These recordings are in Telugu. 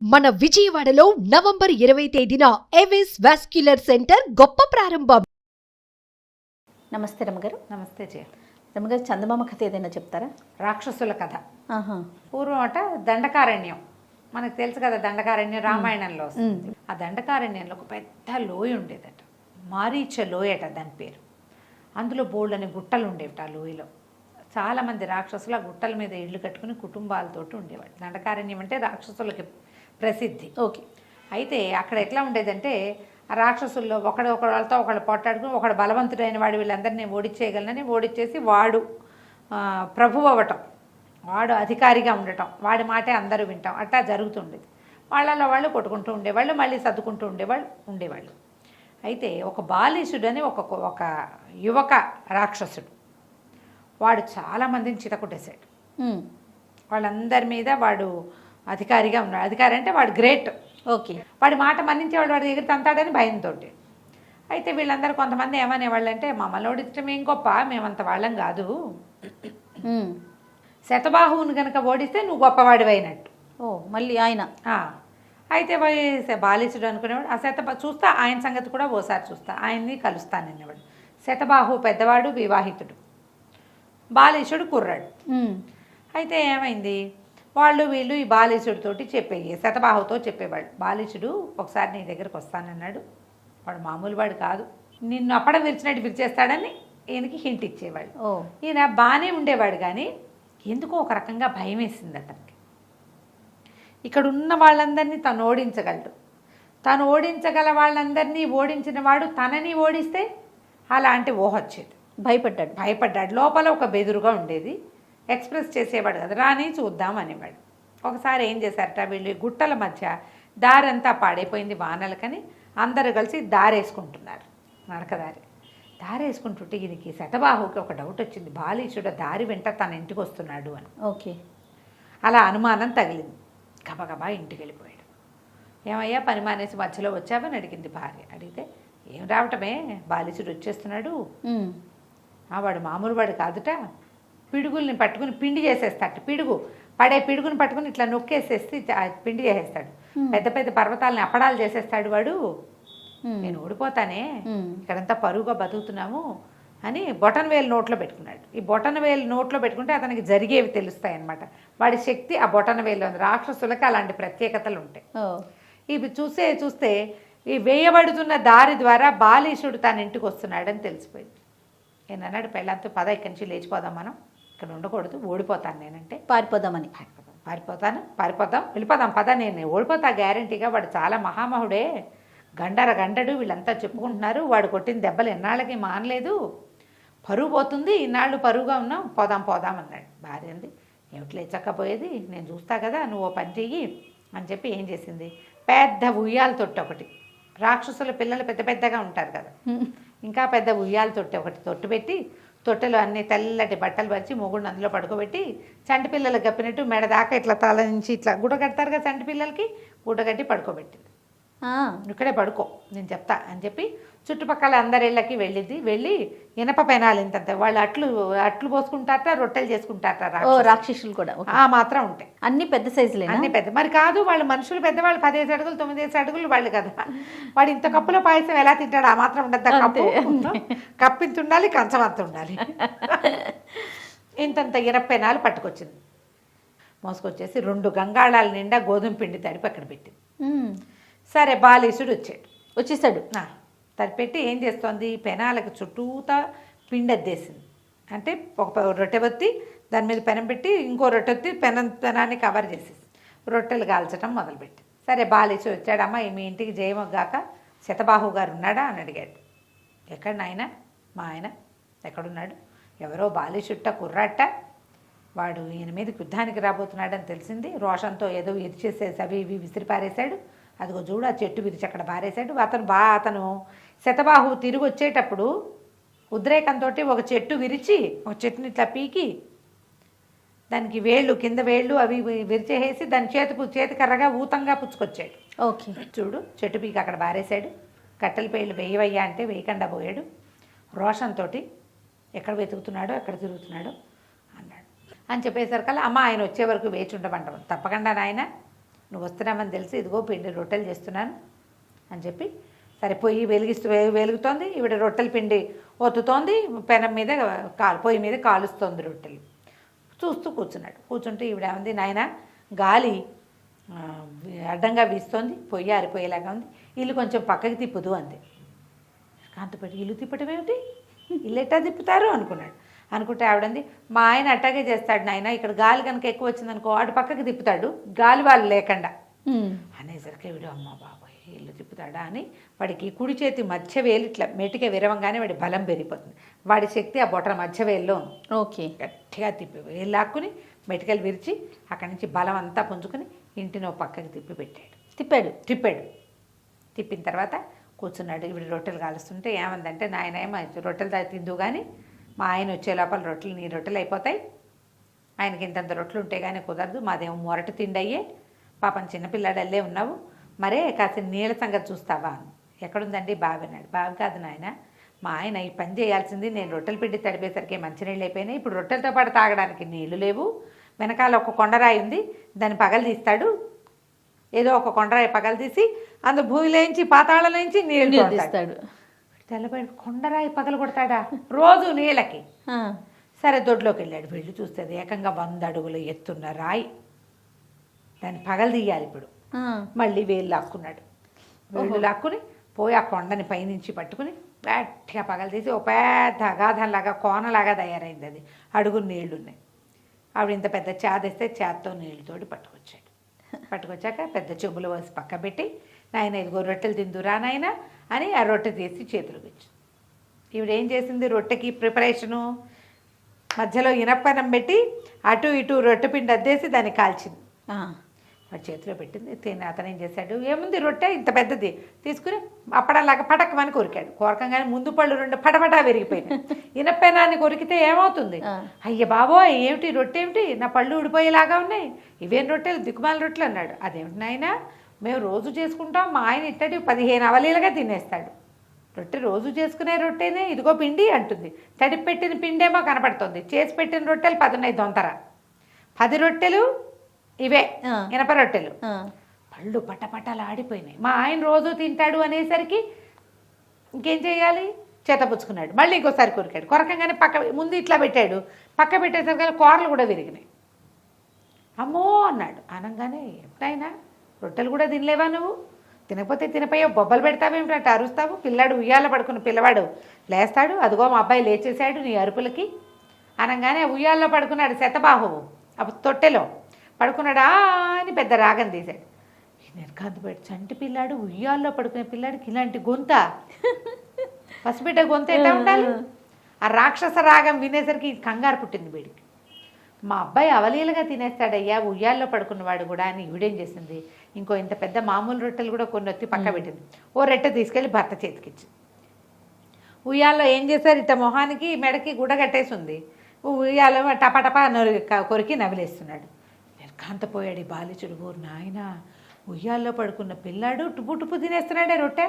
మన విజయవాడలో నవంబర్ 20 తేదీన ఏవిస్ వాస్క్యులర్ సెంటర్ గొప్ప ప్రారంభం. నమస్తే రమ్మగారు. నమస్తే జయ. రమ్మగారు, చందమామ కథ ఏదైనా చెప్తారా? రాక్షసుల కథ. ఆహా. పూర్వం అట దండకారణ్యం, మనకు తెలుసు కదా దండకారణ్యం, రామాయణంలో వస్తుంది. ఆ దండకారణ్యంలో ఒక పెద్ద లోయ ఉండేదట, మారీచ లోయట దాని పేరు. అందులో బోల్డని గుట్టలు ఉండేవిట. ఆ లోయలో చాలామంది రాక్షసులు ఆ గుట్టల మీద ఇళ్ళు కట్టుకుని కుటుంబాలతోటి ఉండేవాడు. దండకారణ్యం అంటే రాక్షసులకి ప్రసిద్ధి. ఓకే. అయితే అక్కడ ఎట్లా ఉండేదంటే, ఆ రాక్షసుల్లో ఒకళ్ళతో ఒకళ్ళు పోట్లాడుకుని ఒకడు బలవంతుడైన వాడు వీళ్ళందరినీ ఓడించేయగలనని ఓడించేసి వాడు ప్రభువు అవ్వటం, వాడు అధికారిగా ఉండటం, వాడి మాటే అందరూ వింటాం, అట్లా జరుగుతుండేది. వాళ్ళలో వాళ్ళు కొట్టుకుంటూ ఉండేవాళ్ళు, మళ్ళీ సర్దుకుంటూ ఉండేవాళ్ళు. అయితే ఒక బాలీసుడు అని ఒక యువక రాక్షసుడు, వాడు చాలామందిని చితకొట్టేశాడు. వాళ్ళందరి మీద వాడు అధికారిగా ఉన్నాడు. అధికారి అంటే వాడు గ్రేట్. ఓకే. వాడి మాట మన్నించేవాడు, వాడి దగ్గర తంతాడని భయంతో. అయితే వీళ్ళందరూ కొంతమంది ఏమనేవాళ్ళు అంటే, మమ్మల్ని ఓడించడం ఏం గొప్ప, మేమంత వాళ్ళం కాదు, శతబాహువుని కనుక ఓడిస్తే నువ్వు గొప్పవాడివి అయినట్టు. ఓ, మళ్ళీ ఆయన. అయితే బాలీసుడు అనుకునేవాడు. ఆ చూస్తా, ఆయన సంగతి కూడా ఓసారి చూస్తా, ఆయన్ని కలుస్తాను అనేవాడు. శతబాహు పెద్దవాడు, వివాహితుడు, బాలీసుడు కుర్రాడు. అయితే ఏమైంది, వీళ్ళు ఈ బాలీసుడితోటి శతబాహుతో చెప్పేవాడు, బాలీసుడు ఒకసారి నీ దగ్గరకు వస్తానన్నాడు, వాడు మామూలు వాడు కాదు, నిన్ను అప్పడం విరిచినట్టు విరిచేస్తాడని ఈయనకి హింట్ ఇచ్చేవాడు. ఈయన బాగానే ఉండేవాడు, కానీ ఎందుకో ఒక రకంగా భయం వేసింది అతనికి. ఇక్కడ ఉన్న వాళ్ళందరినీ తను ఓడించగలడు, తను ఓడించగల వాళ్ళందరినీ ఓడించిన వాడు తనని ఓడిస్తే అలాంటి ఊహ వచ్చేది. భయపడ్డాడు. లోపల ఒక బెదురుగా ఉండేది, ఎక్స్ప్రెస్ చేసేవాడు కదా, రాని చూద్దాం అనేవాడు. ఒకసారి ఏం చేశారట, వీళ్ళు గుట్టల మధ్య దారంతా పాడైపోయింది వానలకని అందరూ కలిసి దారేసుకుంటున్నారు, నడకదారి. దారేసుకుంటుంటే ఈయనకి శతబాహుకి ఒక డౌట్ వచ్చింది, బాలీసుడు దారి వెంట తన ఇంటికి వస్తున్నాడు అని. ఓకే. అలా అనుమానం తగిలింది. గబగబా ఇంటికి వెళ్ళిపోయాడు. ఏమయ్యా పని మానేసి మధ్యలో వచ్చావని అడిగింది భార్య. అడిగితే, ఏం రావటమే, బాలీసుడు వచ్చేస్తున్నాడు, వాడు మామూలు వాడు కాదుట, పిడుగుల్ని పట్టుకుని పిండి చేసేస్తాడు, పిడుగుని పట్టుకుని ఇట్లా నొక్కేసేసి పిండి చేసేస్తాడు, పెద్ద పెద్ద పర్వతాలని అప్పడాలు చేసేస్తాడు వాడు, నేను ఓడిపోతానే, ఇక్కడంతా పరువుగా బతుకుతున్నాము అని బొటన వేలు నోట్లో పెట్టుకున్నాడు. ఈ బొటన వేలు నోట్లో పెట్టుకుంటే అతనికి జరిగేవి తెలుస్తాయి అన్నమాట. వాడి శక్తి ఆ బొటన వేలు ఉంది. రాక్షసులకి అలాంటి ప్రత్యేకతలు ఉంటాయి. ఇవి చూస్తే ఈ వేయబడుతున్న దారి ద్వారా బాలీసుడు తన ఇంటికి వస్తున్నాడని తెలిసిపోయింది. నేను అన్నాడు పెళ్ళంతో, పద ఇక్కడి నుంచి లేచిపోదాం, మనం ఇక్కడ ఉండకూడదు, ఓడిపోతాను నేనంటే. పారిపోతాం, వెళ్ళిపోదాం పద, నేను ఓడిపోతా గ్యారంటీగా, వాడు చాలా మహామహుడే, గండడు, వీళ్ళంతా చెప్పుకుంటున్నారు, వాడు కొట్టిన దెబ్బలు ఎన్నాళ్ళకి మానలేదు, పరువు పోతుంది, ఇన్నాళ్ళు పరువుగా ఉన్నాం, పోదాం అన్నాడు. భార్య అంది, ఏమిటి లేచక్కపోయేది, నేను చూస్తా కదా, నువ్వు పని చెయ్యి అని చెప్పి ఏం చేసింది, పెద్ద ఉయ్యాల తొట్టి ఒకటి, రాక్షసుల పిల్లలు పెద్ద పెద్దగా ఉంటారు కదా, ఇంకా పెద్ద ఉయ్యాల తొట్టి ఒకటి తొట్టు పెట్టి, తొట్టెలో అన్ని తెల్లటి బట్టలు పరిచి మొగుడిని అందులో పడుకోబెట్టి, చంటి పిల్లలు గప్పినట్టు మెడ దాకా ఇట్లా తల నుంచి ఇట్లా గుడ్డ కడతారు కదా చంటి పిల్లలకి, గుడ్డ కట్టి పడుకోబెట్టింది. ఇక్కడే పడుకో నేను చెప్తా అని చెప్పి చుట్టుపక్కల అందరిళ్ళకి వెళ్ళి ఇనప పెనాలు ఇంత వాళ్ళు అట్లు పోసుకుంటారట, రొట్టెలు చేసుకుంటారట. రాక్షసులు కూడా మాత్రం ఉంటాయి, అన్ని పెద్ద సైజులే, అన్ని పెద్ద. మరి కాదు, వాళ్ళు మనుషులు పెద్దవాళ్ళు, 15 అడుగులు 9 అడుగులు వాళ్ళు కదా, వాడు ఇంత కప్పులో పాయసం ఎలా తింటాడు, ఆ మాత్రం ఉండద్దా, కప్పింత ఉండాలి, కంచం అంత ఉండాలి. ఇంతంత ఇనప పెనాలు పట్టుకొచ్చింది, మోసుకొచ్చేసి 2 గంగాళాల నిండా గోధుమ పిండి తడిపి అక్కడ పెట్టింది. సరే బాలీసుడు వచ్చేసాడు. తడిపెట్టి ఏం చేస్తోంది, పెనాలకు చుట్టూతా పిండి అద్దేసింది. అంటే ఒక రొట్టె ఒత్తి దాని మీద పెనం పెట్టి ఇంకో రొట్టె ఒత్తి పెనాన్ని కవర్ చేసేసి రొట్టెలు కాల్చడం మొదలుపెట్టి. సరే బాలీసుడు వచ్చాడమ్మా, మీ ఇంటికి జయమొగ్గాక శతబాహు గారు ఉన్నాడా అని అడిగాడు. ఎక్కడ నాయన, మా ఆయన ఎక్కడున్నాడు, ఎవరో బాలీసుట్ట కుర్రాట, వాడు ఈయన మీదకి యుద్ధానికి రాబోతున్నాడని తెలిసింది, రోషంతో ఏదో ఇరిచేసేసి అవి ఇవి విసిరిపారేశాడు, అదిగో చూడు ఆ చెట్టు విరిచి అక్కడ పారేశాడు. అతను శతబాహు తిరిగి వచ్చేటప్పుడు ఉద్రేకంతో ఒక చెట్టు విరిచి, ఒక చెట్టుని ఇట్లా పీకి దానికి కింద వేళ్ళు అవి విరిచేసి దాని చేతికర్రగా ఊతంగా పుచ్చుకొచ్చాడు. ఓకే. చూడు చెట్టు పీకి అక్కడ పారేశాడు, కట్టెల పేర్లు వేయవయ్యా అంటే వేయకుండా పోయాడు. రోషంతో ఎక్కడ వెతుకుతున్నాడో ఎక్కడ తిరుగుతున్నాడో అన్నాడు. అని చెప్పేసరికల్లా, అమ్మ ఆయన వచ్చే వరకు వేచి ఉండమంటాం, తప్పకుండా నాయన నువ్వు వస్తున్నామని తెలిసి ఇదిగో పిండి రొట్టెలు చేస్తున్నాను అని చెప్పి సరే పొయ్యి వెలుగుతోంది, ఈవిడ రొట్టెల పిండి ఒత్తుతోంది, పెనం మీద పొయ్యి మీద కాలుస్తోంది రొట్టెలు. చూస్తూ కూర్చున్నాడు. కూర్చుంటే ఈవిడ ఏమంది, నాయన గాలి అడ్డంగా వీస్తోంది, పొయ్యి ఆరిపోయేలాగా ఉంది, ఇల్లు కొంచెం పక్కకి తిప్పుదు అంది. కాంతపడి ఇల్లు తిప్పటం ఏమిటి, ఇల్లు ఎట్టా తిప్పుతారు అనుకున్నాడు. అనుకుంటే ఆవిడంది, మా ఆయన అట్టాగే చేస్తాడు నాయన, ఇక్కడ గాలి కనుక ఎక్కువ వచ్చిందనుకో వాడు పక్కకి తిప్పుతాడు గాలి వాళ్ళు లేకుండా అనేసరికి వీడు అమ్మ బాబాయ్ ఇల్లు తిప్పుతాడా అని వాడికి కుడి చేతి మధ్య వేలు ఇట్లా మెటిక విరవంగానే వాడి బలం పెరిగిపోతుంది. వాడి శక్తి ఆ బొటన మధ్య వేల్లో ఉంది. ఓకే. గట్టిగా తిప్పి వేలు లాక్కుని మెటికలు విరిచి అక్కడి నుంచి బలం అంతా పుంజుకుని ఇంటిని ఒక పక్కకి తిప్పాడు. తిప్పిన తర్వాత కూర్చున్నాడు. ఇప్పుడు రొట్టెలు కాలుస్తుంటే ఏమందంటే, నాయన ఏమో రొట్టెలు తిందు కానీ మా ఆయన వచ్చే లోపల నీ రొట్టెలు అయిపోతాయి, ఆయనకి ఇంతంత రొట్టెలు ఉంటే కానీ కుదరదు, మాదేమో మొరట తిండి అయ్యే, పాపం చిన్నపిల్లాడల్లే ఉన్నావు, మరే కాస్త నీళ్ళ సంగతి చూస్తావా అని. ఎక్కడుందండి బావి అన్నాడు. బావి కాదు నాయన, మా ఆయన ఈ పని చేయాల్సింది, నేను రొట్టెలు పిండి తడిపేసరికి మంచినీళ్ళు అయిపోయినాయి, ఇప్పుడు రొట్టెలతో పాటు తాగడానికి నీళ్లు లేవు, వెనకాల ఒక కొండరాయి ఉంది దాన్ని పగలు తీస్తాడు, ఏదో ఒక కొండరాయి పగలు తీసి అందు భూమిలోంచి పాతాళలోంచి నీళ్ళు తీస్తాడు. తెల్లబడి కొండరాయి పగలు కొడతాడా రోజు నీళ్ళకి. సరే దొడ్లోకి వెళ్ళాడు. వెళ్ళి చూస్తే ఏకంగా 100 అడుగులు ఎత్తున్న రాయి, దాన్ని పగలు తీయాలి. ఇప్పుడు మళ్ళీ వేలు లాక్కున్నాడు. వేళ్ళు లాక్కుని పోయి ఆ కొండని పైనుంచి పట్టుకుని గట్టిగా పగలు తీసి ఒక పెద్ద అగాధంలాగా కోనలాగా తయారైంది. అది అడుగులు నీళ్లున్నాయి. ఆవిడ ఇంత పెద్ద చేదేస్తే చేత్తో నీళ్ళతోటి పట్టుకొచ్చాక పెద్ద చెంబులో వేసి పక్క పెట్టి, నాయన ఇదిగో రొట్టెలు తిందురా నాయన అని ఆ రొట్టె తీసి చేతులకు ఇచ్చి, ఈవిడ ఏం చేసింది, రొట్టెకి ప్రిపరేషను మధ్యలో ఇనపనం పెట్టి అటు ఇటు రొట్టె పిండి అద్దేసి దాన్ని కాల్చింది. వాడి చేతిలో పెట్టింది. అతను ఏం చేశాడు, ఏముంది రొట్టె ఇంత పెద్దది తీసుకుని అప్పడంలాగా పటక్కమని కొరికాడు. కొరకంగానే ముందు పళ్ళు 2 పటపటా విరిగిపోయినాయి. ఇనపెనాన్ని కొరికితే ఏమవుతుంది, అయ్య బాబోయ్ ఏమిటి రొట్టె ఏమిటి, నా పళ్ళు ఊడిపోయేలాగా ఉన్నాయి, ఇవేం రొట్టెలు దిక్కుమాల రొట్టెలు అన్నాడు. అదేమిటి నాయన, మేము రోజు చేసుకుంటాం, మా ఆయన ఇట్టడి 15 అవలీలుగా తినేస్తాడు, రొట్టె రోజు చేసుకునే రొట్టెనే, ఇదిగో పిండి అంటుంది, తడిపి పెట్టిన పిండేమో కనపడుతుంది, చేసి పెట్టిన రొట్టెలు 10 ఉన్నాయి దొంతర, 10 రొట్టెలు ఇవే ఇనప రొట్టెలు, పళ్ళు పట్టపట్టాలు ఆడిపోయినాయి. మా ఆయన రోజు తింటాడు అనేసరికి ఇంకేం చేయాలి, చేతపుచ్చుకున్నాడు. మళ్ళీ ఇంకోసారి కొరికాడు. కొరకంగానే ముందు ఇట్లా పెట్టాడు, పక్క పెట్టేసరికి కూరలు కూడా విరిగినాయి. అమ్మో అన్నాడు. అనగానే ఎప్పుడైనా రొట్టెలు కూడా తినలేవా నువ్వు, తినకపోతే తినపోయావు, బొబ్బలు పెడతావేమిటంటే అరుస్తావు, పిల్లాడు ఉయ్యాల పడుకున్న పిల్లవాడు లేస్తాడు, అదిగో మా అబ్బాయి లేచేశాడు నీ అరుపులకి అనగానే ఉయ్యాల్లో పడుకున్నాడు శతబాహువు. అప్పుడు తొట్టెలో పడుకున్నాడా అని పెద్ద రాగం తీశాడు. నిర్కాంత పెట్టి చంటి పిల్లాడు ఉయ్యాల్లో పడుకునే పిల్లాడికి ఇలాంటి గొంత, పసిబిడ్డ గొంత ఎట్లా ఉండాలి. ఆ రాక్షస రాగం వినేసరికి కంగారు పుట్టింది వీడికి. మా అబ్బాయి అవలీలుగా తినేస్తాడయ్యా ఉయ్యాల్లో పడుకున్నవాడు కూడా అని ఈవిడేం చేసింది, ఇంకో ఇంత పెద్ద మామూలు రొట్టెలు కూడా కొన్ని వచ్చి పక్క పెట్టింది. ఓ రొట్టె తీసుకెళ్ళి భర్త చేతికిచ్చి ఉయ్యాల్లో ఏం చేశారు, ఇంత మొహానికి మెడకి గుడ్డ కట్టేసి ఉంది, ఉయ్యాలో టపటపా కొరికి నవిలేస్తున్నాడు. నిర్ఘాంతపోయాడు ఈ బాలిచుడు. ఊరు నాయన, ఉయ్యాల్లో పడుకున్న పిల్లాడు టుపు తినేస్తున్నాడే రొట్టె.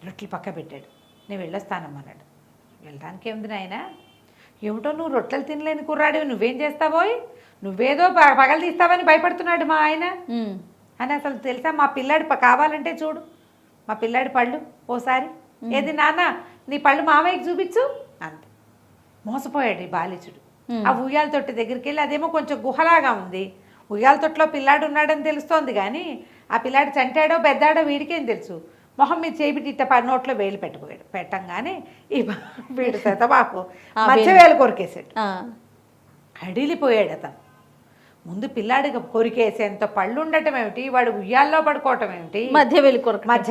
రొట్టెలు పక్క పెట్టాడు. నేను వెళ్ళొస్తానమ్మన్నాడు. వెళ్ళడానికి ఏముంది నాయన, ఏమిటో నువ్వు రొట్టెలు తినలేని కుర్రాడు, నువ్వేం చేస్తావోయ్, నువ్వేదో పగలు తీస్తావని భయపడుతున్నాడు మా ఆయన అని. అసలు తెలుసా మా పిల్లాడు కావాలంటే చూడు, మా పిల్లాడి పళ్ళు ఓసారి, ఏది నాన్న నీ పళ్ళు మామయ్యకి చూపించు అంతే. మోసపోయాడు ఈ బాలిచుడు. ఆ ఉయ్యాల తొట్టి దగ్గరికి వెళ్ళి, అదేమో కొంచెం గుహలాగా ఉంది, ఉయ్యాల తొట్టులో పిల్లాడు ఉన్నాడని తెలుస్తోంది కానీ ఆ పిల్లాడు చంటాడో పెద్దాడో వీడికేం తెలుసు. మొహం మీద చేపిట్టి ఇట్ట నోట్లో వేలు పెట్టుకోయాడు. పెట్టంగానే ఈ వీడు శతబాకు మధ్య వేలు కొరికేసాడు. కడిలిపోయాడు అతను. ముందు పిల్లాడికి కొరికేసేంత పళ్ళు ఉండటం ఏమిటి, వాడు ఉయ్యాల్లో పడుకోవటం ఏమిటి, మధ్య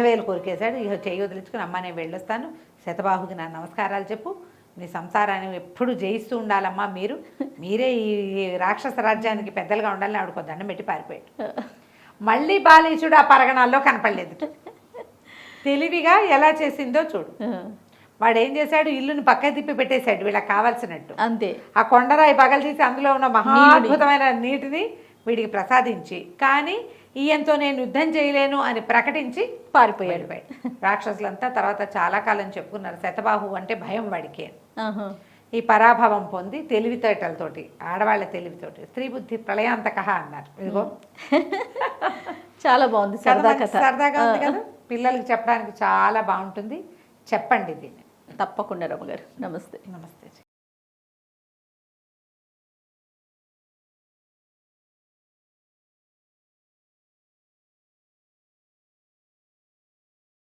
వేలు కొరికేశాడు. ఇక చేయి వదిలించుకుని, అమ్మ నేను వెళ్ళొస్తాను, శతబాహుకి నా నమస్కారాలు చెప్పు, నీ సంసారాన్ని ఎప్పుడు జయిస్తూ ఉండాలమ్మా, మీరే ఈ రాక్షస రాజ్యానికి పెద్దలుగా ఉండాలని ఆవిడకు దండం పెట్టి పారిపోయాడు. మళ్ళీ బాలీచుడు ఆ పరగణాల్లో కనపడలేదు. తెలివిగా ఎలా చేసిందో చూడు. వాడు ఏం చేశాడు, ఇల్లుని పక్క తిప్పి పెట్టేశాడు వీళ్ళకి కావాల్సినట్టు. అంతే. ఆ కొండరాయి పగలు తీసి అందులో ఉన్న మహాద్భుతమైన నీటిని వీడికి ప్రసాదించి, కానీ ఈయంతో నేను యుద్ధం చేయలేను అని ప్రకటించి పారిపోయాడు. రాక్షసులంతా తర్వాత చాలా కాలం చెప్పుకున్నారు శతబాహు అంటే భయం వాడికి. ఈ పరాభవం పొంది తెలివితేటలతోటి, ఆడవాళ్ళ తెలివితోటి, స్త్రీ బుద్ధి ప్రళయాంతక అన్నారు. ఇదిగో చాలా బాగుంది, కథ సరదా మంచి కథ. సరదాగా ఉంది కదా, పిల్లలకి చెప్పడానికి చాలా బాగుంటుంది. చెప్పండి దీన్ని. తప్పకుండా రమ్మగారు. నమస్తే. నమస్తే.